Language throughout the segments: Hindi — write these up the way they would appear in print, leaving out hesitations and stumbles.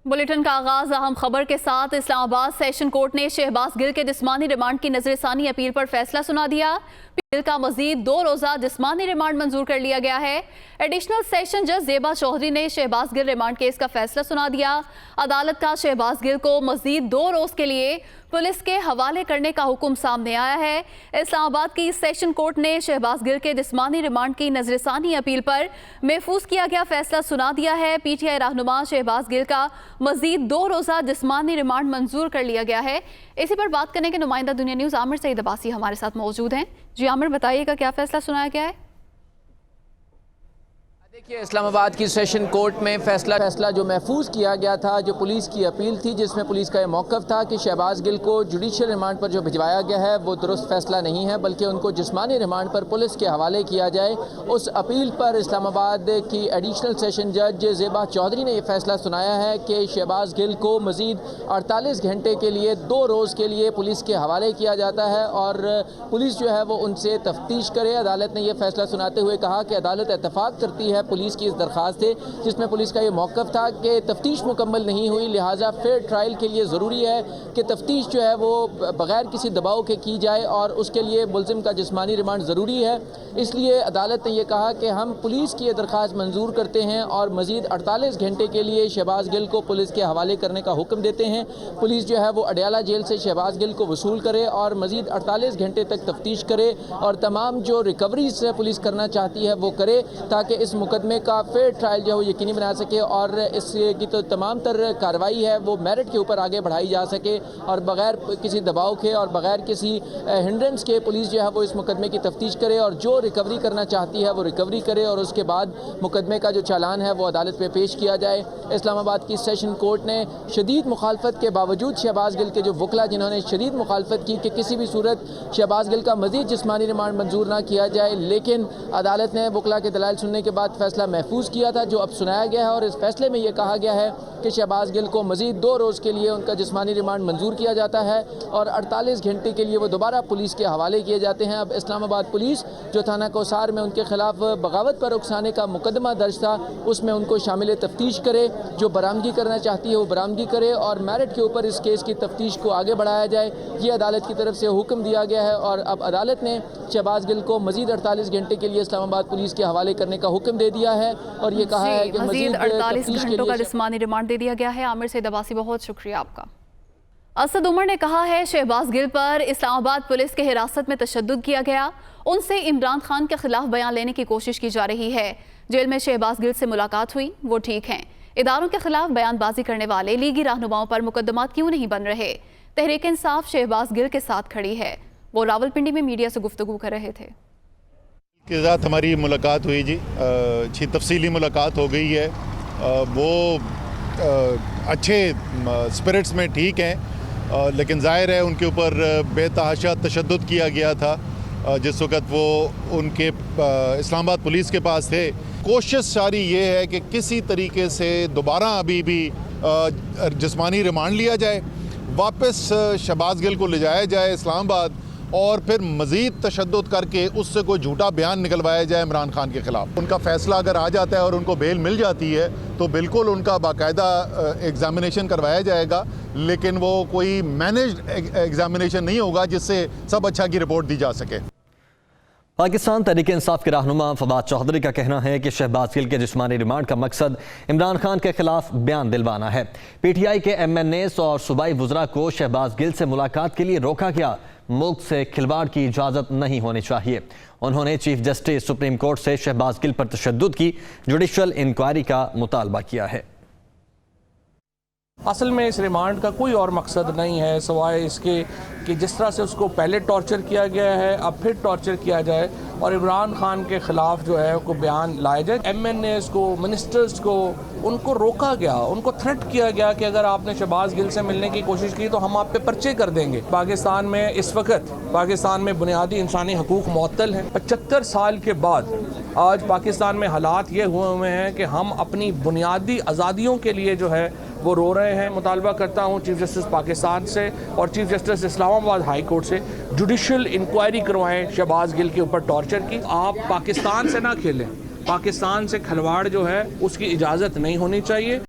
बुलेटिन का आगाज अहम खबर के साथ। इस्लामाबाद सेशन कोर्ट ने शहबाज गिल के जिस्मानी रिमांड की नजरसानी अपील पर फैसला सुना दिया। गिल का मजीद 2 रोजा जिस्मानी रिमांड मंजूर कर लिया गया है। एडिशनल सेशन जज जेबा चौधरी ने शहबाज गिल रिमांड केस का फैसला सुना दिया। अदालत का शहबाज गिल को मजीद 2 रोज के लिए पुलिस के हवाले करने का हुक्म सामने आया है। इस्लामाबाद की सेशन कोर्ट ने शहबाज गिल के जिस्मानी रिमांड की नजरसानी अपील पर महफूज किया गया फैसला सुना दिया है। पीटीआई रहनुमा शहबाज गिल का मजीद 2 रोजा जिस्मानी रिमांड मंजूर कर लिया गया है। इसी पर बात करने के नुमाइंदा दुनिया न्यूज़ आमिर सईद अब्बासी हमारे साथ मौजूद हैं। जी आमिर, बताइएगा क्या फैसला सुनाया गया है? देखिए, इस्लामाबाद की सेशन कोर्ट में फैसला जो महफूज किया गया था, जो पुलिस की अपील थी जिसमें पुलिस का यह मौक़िफ़ था कि शहबाज गिल को जुडिशल रिमांड पर जो भिजवाया गया है वो दुरुस्त फैसला नहीं है, बल्कि उनको जिस्मानी रिमांड पर पुलिस के हवाले किया जाए। उस अपील पर इस्लामाबाद की एडिशनल सेशन जज जेबा चौधरी ने यह फैसला सुनाया है कि शहबाज गिल को मज़ीद 48 घंटे के लिए 2 रोज़ के लिए पुलिस के हवाले किया जाता है और पुलिस जो है वो उनसे तफ्तीश करे। अदालत ने यह फैसला सुनाते हुए कहा कि अदालत इत्तफाक करती है पुलिस की इस दरख्वास्त से, जिसमें पुलिस का ये मौक़िफ़ था कि तफ्तीश मुकम्मल नहीं हुई, लिहाजा फेयर ट्रायल के लिए ज़रूरी है कि तफ्तीश जो है वो बग़ैर किसी दबाव के की जाए और उसके लिए मुल्ज़िम का जिस्मानी रिमांड ज़रूरी है। इसलिए अदालत ने यह कहा कि हम पुलिस की ये दरख्वास्त मंजूर करते हैं और मज़ीद 48 घंटे के लिए शहबाज गिल को पुलिस के हवाले करने का हुक्म देते हैं। पुलिस जो है वो अडयाला जेल से शहबाज गिल को वसूल करे और मज़ीद 48 घंटे तक तफ्तीश करे और तमाम जो रिकवरीज पुलिस करना चाहती है वो करे, ताकि इस मुकदमे का फेयर ट्रायल जो है वो यकीनी बना सके और इसकी तो तमाम तर कार्रवाई है वो मेरिट के ऊपर आगे बढ़ाई जा सके और बग़ैर किसी दबाव के और बग़ैर किसी हिंड्रेंस के पुलिस जो है वो इस मुकदमे की तफ्तीश करे और जो रिकवरी करना चाहती है वो रिकवरी करे और उसके बाद मुकदमे का जो चालान है वो अदालत में पेश किया जाए। इस्लामाबाद की सेशन कोर्ट ने शदीद मुखालफत के बावजूद शहबाज गिल के जो वकला जिन्होंने शदीद मुखालफत की कि किसी भी सूरत शहबाज गिल का मज़ीद जिस्मानी रिमांड मंजूर ना किया जाए, लेकिन अदालत ने वकला के दलाइल सुनने के बाद फैसला महफूज किया था जो अब सुनाया गया है और इस फैसले में यह कहा गया है कि शहबाज गिल को मज़ीद 2 रोज़ के लिए उनका जिस्मानी रिमांड मंजूर किया जाता है और 48 घंटे के लिए वो दोबारा पुलिस के हवाले किए जाते हैं। अब इस्लामाबाद पुलिस जो थाना कौसार में उनके खिलाफ बगावत पर उकसाने का मुकदमा दर्ज था उसमें उनको शामिल तफ्तीश करे, जो बरामदगी करना चाहती है वो बरामदगी करे और मेरिट के ऊपर इस केस की तफ्तीश को आगे बढ़ाया जाए। ये अदालत की तरफ से हुक्म दिया गया है और अब अदालत ने शहबाज गिल को मज़ीद 48 घंटे के लिए इस्लामाबाद पुलिस के हवाले करने का हुक्म दे दिया है और ये कहा है कि मज़ीद 48 घंटों का जिस्मानी रिमांड दे दिया गया है। आमिर सईद अब्बासी, बहुत शुक्रिया आपका। असद उमर ने कहा है शहबाज गिल पर इस्लामाबाद पुलिस के हिरासत में तशद्दुद किया गया, उनसे इमरान खान के खिलाफ बयान लेने की कोशिश की जा रही है। जेल में शहबाज गिल से मुलाकात हुई, वो ठीक हैं। इदारों के खिलाफ बयानबाजी करने वाले लीगी रहनुमाओं पर मुकदमात क्यों नहीं बन रहे? तहरीक इंसाफ शहबाज गिल के साथ खड़ी है। वो रावलपिंडी में मीडिया से गुफ्तगू कर रहे थे। के साथ हमारी मुलाकात हुई जी, अच्छी तफसीली मुलाकात हो गई है। वो अच्छे स्पिरिट्स में ठीक हैं, लेकिन ज़ाहिर है उनके ऊपर बेतहाशा तशद्दुद किया गया था जिस वक़्त वो उनके इस्लामाबाद पुलिस के पास थे। कोशिश सारी ये है कि किसी तरीके से दोबारा अभी भी जिस्मानी रिमांड लिया जाए, वापस शहबाज गिल को ले जाया जाए इस्लामाबाद और फिर मज़ीद तशद्दुद करके उससे कोई झूठा बयान निकलवाया जाए इमरान खान के ख़िलाफ़। उनका फ़ैसला अगर आ जाता है और उनको बेल मिल जाती है तो बिल्कुल उनका बाकायदा एग्ज़ामिनेशन करवाया जाएगा, लेकिन वो कोई मैनेज्ड एग्ज़ामिनेशन नहीं होगा जिससे सब अच्छा की रिपोर्ट दी जा सके। पाकिस्तान तहरीक इंसाफ के रहनुमा फवाद चौधरी का कहना है कि शहबाज गिल के जिस्मानी रिमांड का मकसद इमरान खान के खिलाफ बयान दिलवाना है। पीटीआई के MNAs और सूबाई वज़रा को शहबाज गिल से मुलाकात के लिए रोका गया। मुल्क से खिलवाड़ की इजाज़त नहीं होनी चाहिए। उन्होंने चीफ जस्टिस सुप्रीम कोर्ट से शहबाज गिल पर तशद्दुद की जुडिशल इंक्वायरी का मुतालबा किया है। असल में इस रिमांड का कोई और मकसद नहीं है सिवाय इसके कि जिस तरह से उसको पहले टॉर्चर किया गया है अब फिर टॉर्चर किया जाए और इमरान खान के ख़िलाफ़ जो है उनको बयान लाया जाए। MNAs को, मिनिस्टर्स को, उनको रोका गया, उनको थ्रेट किया गया कि अगर आपने शहबाज गिल से मिलने की कोशिश की तो हम आप पे पर्चे कर देंगे। पाकिस्तान में इस वक्त बुनियादी इंसानी हकूक़ मुअत्तल हैं। 75 साल के बाद आज पाकिस्तान में हालात ये हुए हैं कि हम अपनी बुनियादी आज़ादियों के लिए जो है वो रो रहे हैं। मुतालबा करता हूँ चीफ जस्टिस पाकिस्तान से और chief justice Islamabad high court से जुडिशल इंक्वायरी करवाएं शहबाज गिल के ऊपर टॉर्चर की। आप पाकिस्तान से ना खेलें, पाकिस्तान से खिलवाड़ जो है उसकी इजाज़त नहीं होनी चाहिए।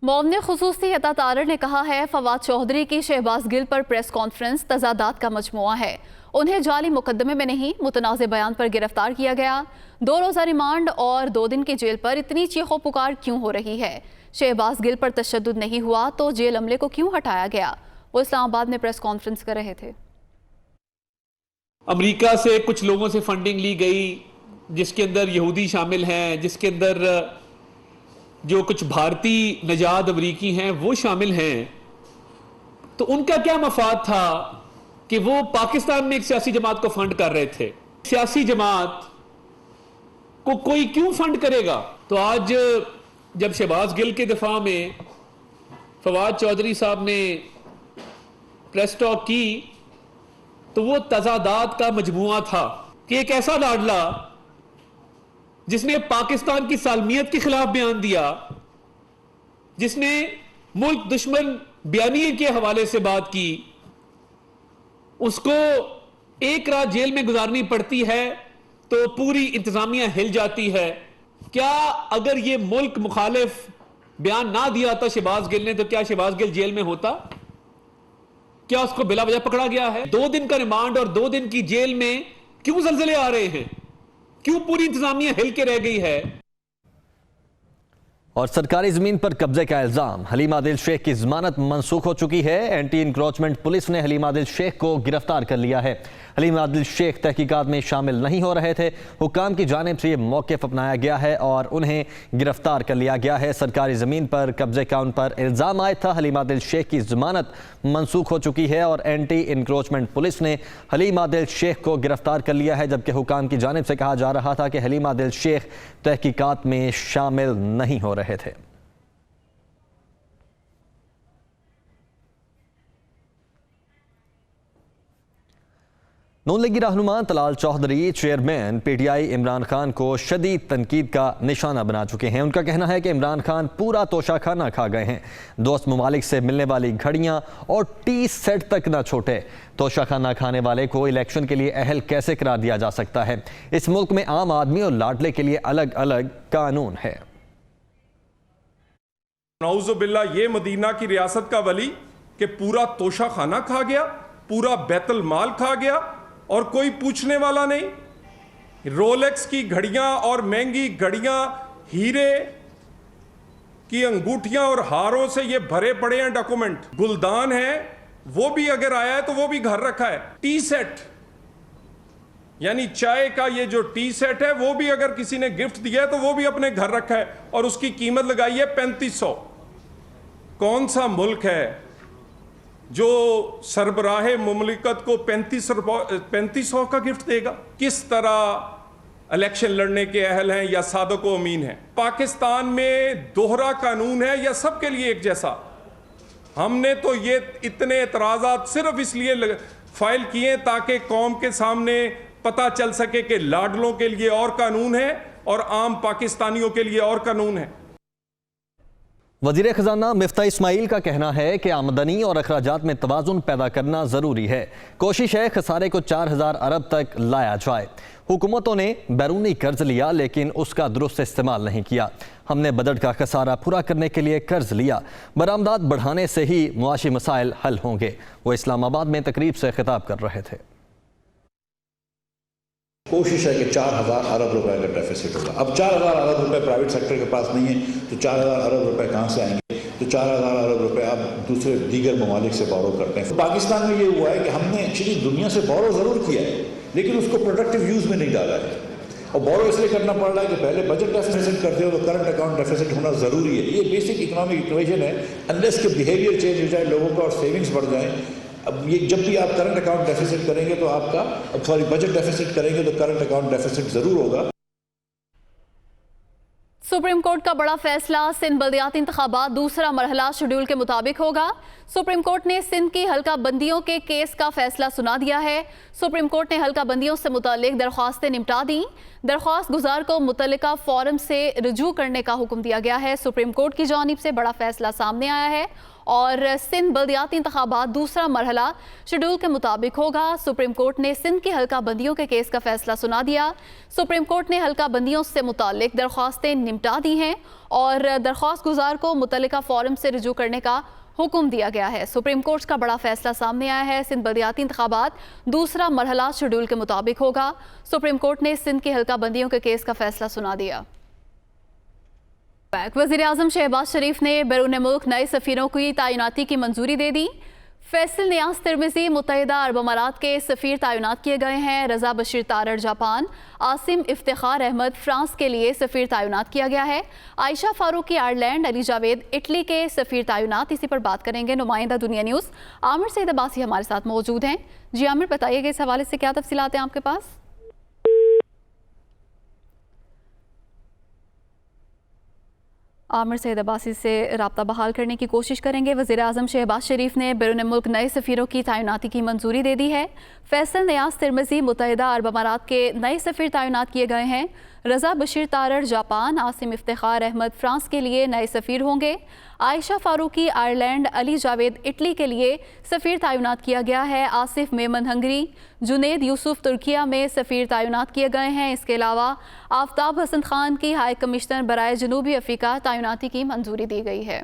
मोमने खुसूसी अता तारर ने कहा है फवाद चौधरी की शहबाज गिल पर प्रेस कॉन्फ्रेंस तजादात का मजमुआ है। उन्हें जाली मुकदमे में नहीं मुतनाज़ बयान पर गिरफ्तार किया गया। 2 रोज़ा रिमांड और 2 दिन की जेल पर इतनी चीखों पुकार क्यों हो रही है? शहबाज गिल पर तशद्दुद नहीं हुआ तो जेल अमले को क्यों हटाया गया? वो इस्लामाबाद में प्रेस कॉन्फ्रेंस कर रहे थे। अमेरिका से कुछ लोगों से फंडिंग ली गई जिसके अंदर यहूदी शामिल हैं, जिसके अंदर जो कुछ भारतीय नजाद अमरीकी हैं वो शामिल हैं। तो उनका क्या मफाद था कि वो पाकिस्तान में एक सियासी जमात को फंड कर रहे थे। सियासी जमात को कोई क्यों फंड करेगा? तो आज जब शहबाज गिल के दिफा में फवाद चौधरी साहब ने प्रेस टॉक की तो वो तजादात का मजमुआ था कि एक ऐसा लाडला जिसने पाकिस्तान की सालमियत के खिलाफ बयान दिया, जिसने मुल्क दुश्मन बयानिए के हवाले से बात की, उसको एक रात जेल में गुजारनी पड़ती है तो पूरी इंतजामिया हिल जाती है। क्या अगर ये मुल्क मुखालिफ बयान ना दिया था शहबाज गिल ने तो क्या शहबाज गिल जेल में होता? क्या उसको बिला वजह पकड़ा गया है? 2 दिन का रिमांड और 2 दिन की जेल में क्यों जलजले आ रहे हैं? क्यों पूरी इंतजामिया हिल के रह गई है? और सरकारी जमीन पर कब्जे का इल्जाम, हलीम आदिल शेख की जमानत मंसूख हो चुकी है। एंटी इंक्रोचमेंट पुलिस ने हलीम आदिल शेख को गिरफ्तार कर लिया है। हलीम आदिल शेख तहकीकात में शामिल नहीं हो रहे थे। हुकाम की जानिब से ये मौक़िफ़ अपनाया गया है और उन्हें गिरफ्तार कर लिया गया है। सरकारी ज़मीन पर कब्जे का उन पर इल्ज़ाम आया था। हलीम आदिल शेख की जमानत मंसूख हो चुकी है और एंटी इंक्रोचमेंट पुलिस ने हलीम आदिल शेख को गिरफ्तार कर लिया है, जबकि हुकाम की जानिब से कहा जा रहा था कि हलीम आदिल शेख तहकीकात में शामिल नहीं हो रहे थे। नून लीगी रहनुमा तलाल चौधरी चेयरमैन पीटीआई इमरान खान को शदीद तनकीद का निशाना बना चुके हैं। उनका कहना है कि इमरान खान पूरा तोशा खाना खा गए हैं। दोस्त ममालिक से मिलने वाली घड़ियां और टी सेट तक ना छोटे। तोशा खाना खाने वाले को इलेक्शन के लिए अहल कैसे करार दिया जा सकता है? इस मुल्क में आम आदमी और लाडले के लिए अलग अलग कानून है। नौजुबिल्ला ये मदीना की रियासत का वली कि पूरा तोशा खाना खा गया, पूरा बैतुल माल खा गया और कोई पूछने वाला नहीं। रोलेक्स की घड़ियां और महंगी घड़ियां, हीरे की अंगूठियां और हारों से ये भरे पड़े हैं डॉक्यूमेंट। गुलदान है वो भी अगर आया है तो वो भी घर रखा है। टी सेट यानी चाय का ये जो टी सेट है वो भी अगर किसी ने गिफ्ट दिया है तो वो भी अपने घर रखा है और उसकी कीमत लगाई है 3500। कौन सा मुल्क है जो सरबराहे मुमलिकत को 3500 का गिफ्ट देगा? किस तरह इलेक्शन लड़ने के अहल हैं या सादक व अमीन हैं? पाकिस्तान में दोहरा कानून है या सबके लिए एक जैसा? हमने तो ये इतने एतराज़ात सिर्फ इसलिए फाइल किए ताकि कौम के सामने पता चल सके कि लाडलों के लिए और कानून है और आम पाकिस्तानियों के लिए और कानून है। वज़ीर ख़ज़ाना मिफ्ता इस्माइल का कहना है कि आमदनी और अखराजात में तवाज़ुन पैदा करना ज़रूरी है। कोशिश है खसारे को 4000 अरब तक लाया जाए। हुकूमतों ने बैरूनी कर्ज लिया लेकिन उसका दुरुस्त इस्तेमाल नहीं किया। हमने बजट का खसारा पूरा करने के लिए कर्ज लिया। बरामदात बढ़ाने से ही मुआशी मसाइल हल होंगे। वो इस्लामाबाद में तकरीब से खिताब कर रहे थे। कोशिश है कि 4000 अरब रुपए का डेफिसिट होगा। अब 4000 अरब रुपए प्राइवेट सेक्टर के पास नहीं है तो 4000 अरब रुपए कहाँ से आएंगे? तो 4000 अरब रुपए आप दूसरे दीगर ममालिक से बोरो करते हैं। तो पाकिस्तान में ये हुआ है कि हमने एक्चुअली दुनिया से बोरो ज़रूर किया है लेकिन उसको प्रोडक्टिव यूज़ में नहीं डाला है। और बोरो इसलिए करना पड़ रहा है कि पहले बजट डेफिसिट करते हो तो करंट अकाउंट डेफिसिट होना ज़रूरी है। ये बेसिक इकोनॉमिक इक्वेशन है। अनलेस के बिहेवियर चेंज हो जाए लोगों का और सेविंग्स बढ़ जाए। अब ये जब भी आप करंट अकाउंट डेफिसिट करेंगे तो आपका बजट डेफिसिट करेंगे तो करंट अकाउंट डेफिसिट ज़रूर होगा। सुप्रीम कोर्ट का बड़ा फैसला, सिंध बल्दियाती इंतखाबात दूसरा मरहला शेड्यूल के मुताबिक होगा। सुप्रीम कोर्ट ने सिंध की हल्का बंदियों के केस का फैसला सुना दिया है। सुप्रीम कोर्ट ने हल्का बंदियों से मुताल्लिक दरख्वास्तें निपटा दी। दरख्वास्त गुजार को मुतल्लिका फोरम से रुजू करने का हुक्म दिया गया है। सुप्रीम कोर्ट की जानिब से बड़ा फैसला सामने आया है और सिंध बल्दियाती इंतखाबात दूसरा मरहला शेड्यूल के मुताबिक होगा। सुप्रीम कोर्ट ने सिंध की हल्का बंदियों के केस का फैसला सुना दिया। सुप्रीम कोर्ट ने हल्का बंदियों से मुतालिक दरख्वास्तें निपटा दी हैं और दरख्वास्त गुजार को मुतल्लिका फोरम से रुजू करने का हुक्म दिया गया है। सुप्रीम कोर्ट का बड़ा फैसला सामने आया है। सिंध बल्दियाती इंतखाबात दूसरा मरहला शेड्यूल के मुताबिक होगा। सुप्रीम कोर्ट ने सिंध की हल्का बंदियों के केस का फैसला सुना दिया। वज़ीर-ए-आज़म शहबाज शरीफ ने बैरून मुल्क नए सफ़ीरों की तैनाती की मंजूरी दे दी। फैसल नियाज तिर्मिज़ी मुत्तहिदा अरब अमारात के सफ़ीर तैनात किए गए हैं। रज़ा बशीर तारड़ जापान, आसिम इफ्तिखार अहमद फ्रांस के लिए सफ़ीर तैनात किया गया है। आयशा फारूकी आयरलैंड, अली जावेद इटली के सफ़ीर तैनात। इसी पर बात करेंगे नुमाइंदा दुनिया न्यूज़ आमिर सईद अब्बासी हमारे साथ मौजूद हैं। जी आमिर, बताइएगा इस हवाले से क्या तफसीलात हैं आपके पास? आमिर सईद अब्बासी से रब्ता बहाल करने की कोशिश करेंगे। वज़ीर-ए-आज़म शहबाज शरीफ ने बैरून मुल्क नए सफ़ीरों की तैनाती की मंजूरी दे दी है। फैसल नियाज तिर्मिज़ी मुत्तहिदा अरब अमारात के नए सफ़ीर तैनात किए गए हैं। रज़ा बशीर तारड़ जापान, आसिम इफ्तिखार अहमद फ्रांस के लिए नए सफ़ीर होंगे। आयशा फारूकी आयरलैंड, अली जावेद इटली के लिए सफ़ीर तैनात किया गया है। आसिफ मेमन हंगरी, जुनेद यूसुफ तुर्किया में सफ़ीर तैनात किए गए हैं। इसके अलावा आफ्ताब हसन खान की हाई कमिश्नर बराए जनूबी अफ्रीका तैनाती की मंजूरी दी गई है।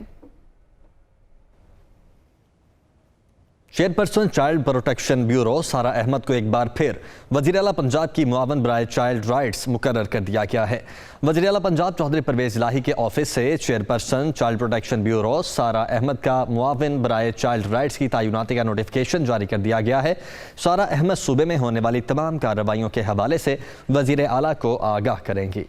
चेयरपर्सन चाइल्ड प्रोटेक्शन ब्यूरो सारा अहमद को एक बार फिर वज़ीर आला पंजाब की मुआवन बराए चाइल्ड राइट्स मुकर्रर कर दिया गया है। वज़ीर आला पंजाब चौधरी परवेज़ इलाही के ऑफिस से चेयरपर्सन चाइल्ड प्रोटेक्शन ब्यूरो सारा अहमद का मुआवन बराए चाइल्ड राइट्स की तैनाती का नोटिफिकेशन जारी कर दिया गया है। सारा अहमद सूबे में होने वाली तमाम कार्रवाइयों के हवाले से वज़ीर आला को आगाह करेंगी।